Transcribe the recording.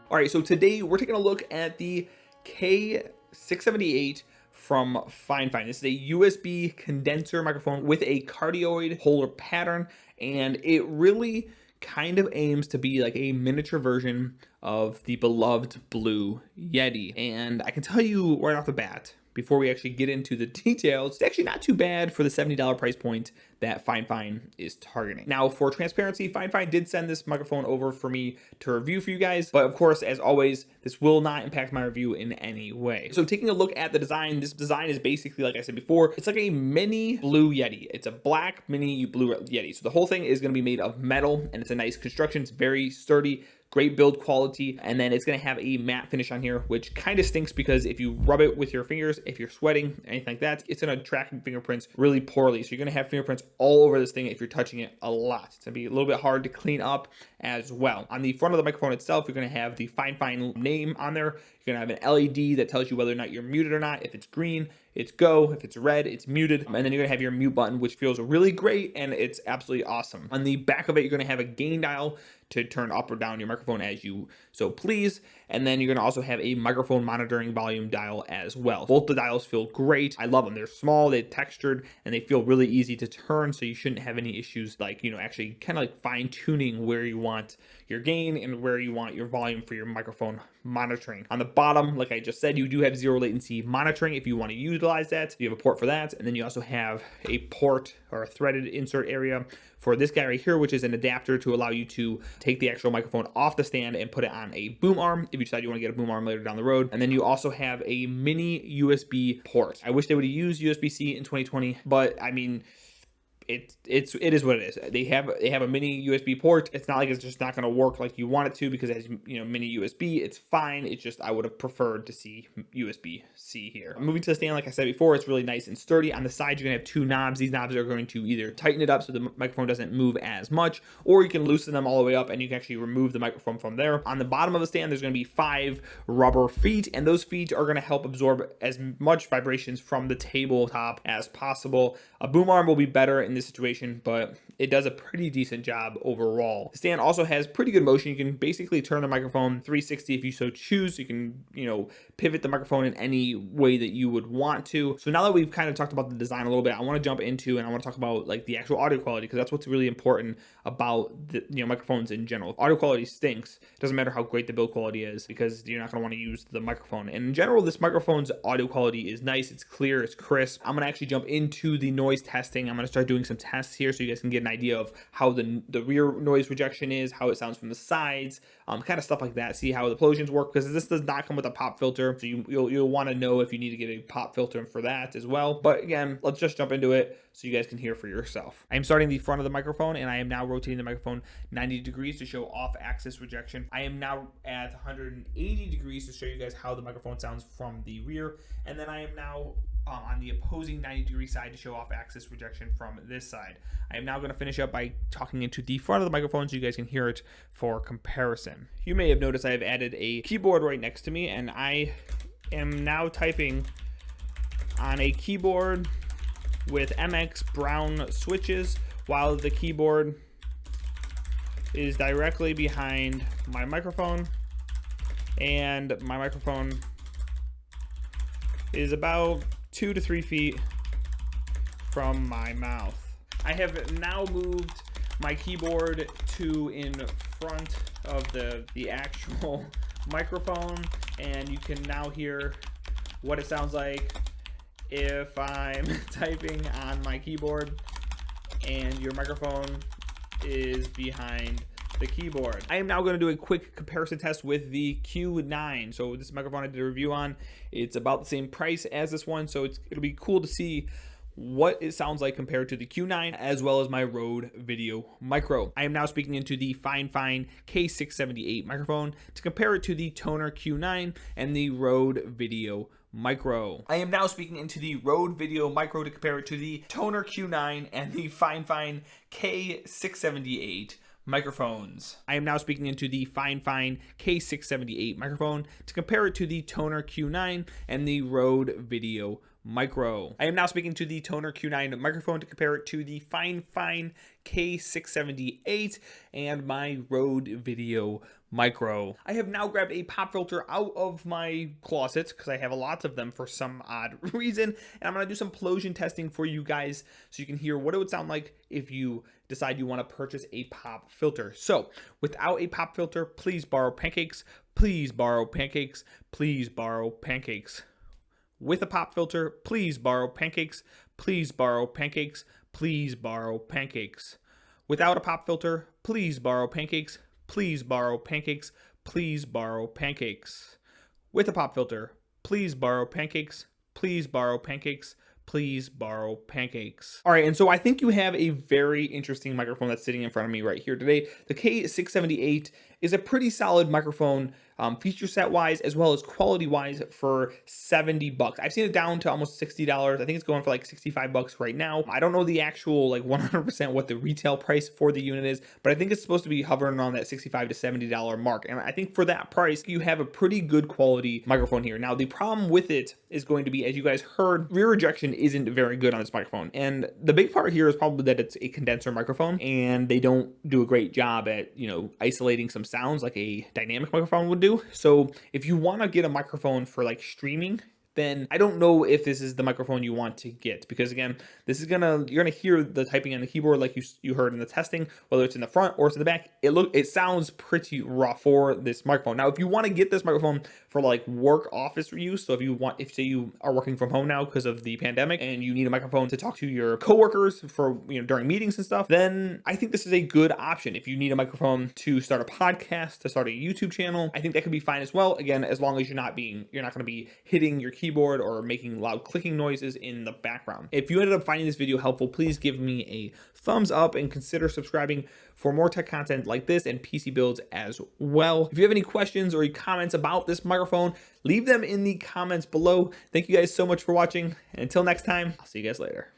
All right, so today we're taking a look at the K678 from FIFINE. This is a USB condenser microphone with a cardioid holder pattern, and it really kind of aims to be like a miniature version of the beloved Blue Yeti. And I can tell you right off the bat, before we actually get into the details, it's actually not too bad for the $70 price point that FIFINE is targeting. Now, for transparency, FIFINE did send this microphone over for me to review for you guys, but of course, as always, this will not impact my review in any way. So taking a look at the design, this design is basically, like I said before, it's like a mini Blue Yeti. It's a black mini Blue Yeti. So the whole thing is gonna be made of metal, and it's a nice construction. It's very sturdy, great build quality, and then it's going to have a matte finish on here, which kind of stinks because if you rub it with your fingers, if you're sweating, anything like that, it's going to track fingerprints really poorly. So you're going to have fingerprints all over this thing if you're touching it a lot. It's going to be a little bit hard to clean up as well. On the front of the microphone itself, you're going to have the FIFINE name on there. You're going to have an LED that tells you whether or not you're muted or not. If it's green, it's go. If it's red, it's muted. And then you're gonna have your mute button, which feels really great, and it's absolutely awesome. On the back of it, you're gonna have a gain dial to turn up or down your microphone as you so please. And then you're gonna also have a microphone monitoring volume dial as well. Both the dials feel great. I love them. They're small, they're textured, and they feel really easy to turn, so you shouldn't have any issues like, actually kind of like fine tuning where you want your gain and where you want your volume for your microphone monitoring. On the bottom, like I just said, you do have zero latency monitoring if you want to utilize that. You have a port for that, and then you also have a port or a threaded insert area for this guy right here, which is an adapter to allow you to take the actual microphone off the stand and put it on a boom arm if you decide you want to get a boom arm later down the road. And then you also have a mini USB port. I wish they would have used USB-C in 2020, but I mean, it is what it is. They have a mini USB port. It's not like it's just not going to work like you want it to, because it has mini USB. It's fine. It's just I would have preferred to see USB-C here. Moving to the stand, like I said before, it's really nice and sturdy. On the side, you're gonna have two knobs. These knobs are going to either tighten it up so the microphone doesn't move as much, or you can loosen them all the way up and you can actually remove the microphone from there. On the bottom of the stand, there's going to be 5 rubber feet, and those feet are going to help absorb as much vibrations from the tabletop as possible. A boom arm will be better in this situation, but it does a pretty decent job overall. The stand also has pretty good motion. You can basically turn the microphone 360 if you so choose. You can, pivot the microphone in any way that you would want to. So now that we've kind of talked about the design a little bit, I want to jump into and I want to talk about like the actual audio quality, because that's what's really important about the microphones in general. If audio quality stinks, it doesn't matter how great the build quality is, because you're not going to want to use the microphone. And in general, this microphone's audio quality is nice. It's clear, it's crisp. I'm going to actually jump into the noise testing. I'm going to start doing some tests here so you guys can get an idea of how the rear noise rejection is, how it sounds from the sides, kind of stuff like that. See how the implosions work, because this does not come with a pop filter, so you'll want to know if you need to get a pop filter for that as well. But again, let's just jump into it so you guys can hear for yourself. I am starting the front of the microphone, and I am now rotating the microphone 90 degrees to show off-axis rejection. I am now at 180 degrees to show you guys how the microphone sounds from the rear, and then I am now on the opposing 90-degree side to show off-axis rejection from this side. I am now going to finish up by talking into the front of the microphone so you guys can hear it for comparison. You may have noticed I have added a keyboard right next to me, and I am now typing on a keyboard with MX brown switches, while the keyboard is directly behind my microphone, and my microphone is about 2 to 3 feet from my mouth. I have now moved my keyboard to in front of the actual microphone, and you can now hear what it sounds like if I'm typing on my keyboard and your microphone is behind the keyboard. I am now going to do a quick comparison test with the Q9. So this microphone I did a review on, it's about the same price as this one, so it'll be cool to see what it sounds like compared to the Q9, as well as my Rode Video Micro. I am now speaking into the FIFINE K678 microphone to compare it to the Toner Q9 and the Rode Video Micro. I am now speaking into the Rode Video Micro to compare it to the Toner Q9 and the FIFINE K678 microphones. I am now speaking into the FIFINE K678 microphone to compare it to the Toner Q9 and the Rode Video Micro. I am now speaking to the Toner Q9 microphone to compare it to the FIFINE K678 and my Rode Video Micro. I have now grabbed a pop filter out of my closet because I have lots of them for some odd reason, and I'm going to do some plosion testing for you guys so you can hear what it would sound like if you decide you want to purchase a pop filter. So without a pop filter, please borrow pancakes, please borrow pancakes, please borrow pancakes. With a pop filter, please borrow pancakes, please borrow pancakes, please borrow pancakes. Without a pop filter, please borrow pancakes, please borrow pancakes, please borrow pancakes. With a pop filter, please borrow pancakes, please borrow pancakes, please borrow pancakes. All right, and so I think you have a very interesting microphone that's sitting in front of me right here today. The K678 is a pretty solid microphone, feature set wise as well as quality wise, for $70. I've seen it down to almost $60. I think it's going for like $65 right now. I don't know the actual like 100% what the retail price for the unit is, but I think it's supposed to be hovering around that $65 to $70 mark. And I think for that price, you have a pretty good quality microphone here. Now, the problem with it is going to be, as you guys heard, rear rejection isn't very good on this microphone. And the big part here is probably that it's a condenser microphone and they don't do a great job at, isolating some sounds like a dynamic microphone would do. So if you want to get a microphone for like streaming, then I don't know if this is the microphone you want to get, because again, this is you're gonna hear the typing on the keyboard like you heard in the testing, whether it's in the front or it's in the back. It sounds pretty rough for this microphone. Now, if you want to get this microphone for like work office use, so if say you are working from home now because of the pandemic and you need a microphone to talk to your coworkers for during meetings and stuff, then I think this is a good option. If you need a microphone to start a podcast, to start a YouTube channel, I think that could be fine as well. Again, as long as you're not going to be hitting your keyboard or making loud clicking noises in the background. If you ended up finding this video helpful, please give me a thumbs up and consider subscribing for more tech content like this and PC builds as well. If you have any questions or any comments about this microphone, leave them in the comments below. Thank you guys so much for watching, and until next time, I'll see you guys later.